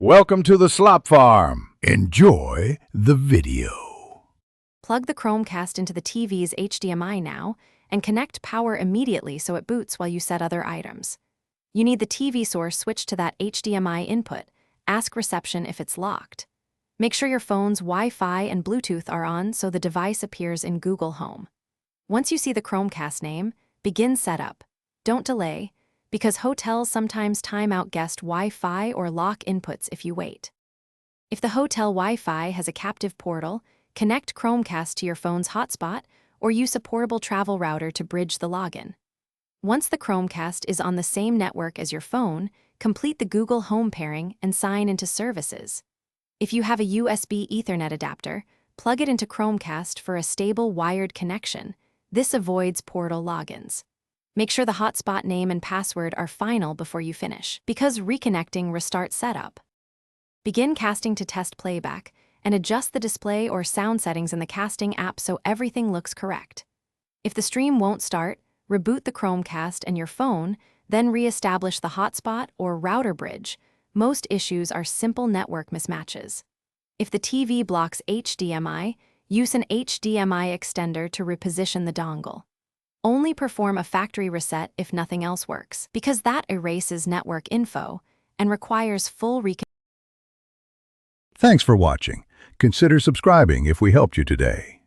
Welcome to the Slop Farm. Enjoy the video. Plug the Chromecast into the TV's HDMI now and connect power immediately so it boots while you set other items. You need the TV source switched to that HDMI input. Ask reception if it's locked. Make sure your phone's Wi-Fi and Bluetooth are on so the device appears in Google Home. Once you see the Chromecast name, begin setup. Don't delay, because hotels sometimes time out guest Wi-Fi or lock inputs if you wait. If the hotel Wi-Fi has a captive portal, connect Chromecast to your phone's hotspot or use a portable travel router to bridge the login. Once the Chromecast is on the same network as your phone, complete the Google Home pairing and sign into services. If you have a USB Ethernet adapter, plug it into Chromecast for a stable wired connection. This avoids portal logins. Make sure the hotspot name and password are final before you finish, because reconnecting restarts setup. Begin casting to test playback and adjust the display or sound settings in the casting app so everything looks correct. If the stream won't start, reboot the Chromecast and your phone, then re-establish the hotspot or router bridge. Most issues are simple network mismatches. If the TV blocks HDMI, use an HDMI extender to reposition the dongle. Only perform a factory reset if nothing else works, because that erases network info and requires full reconfiguration. Thanks for watching. Consider subscribing if we helped you today.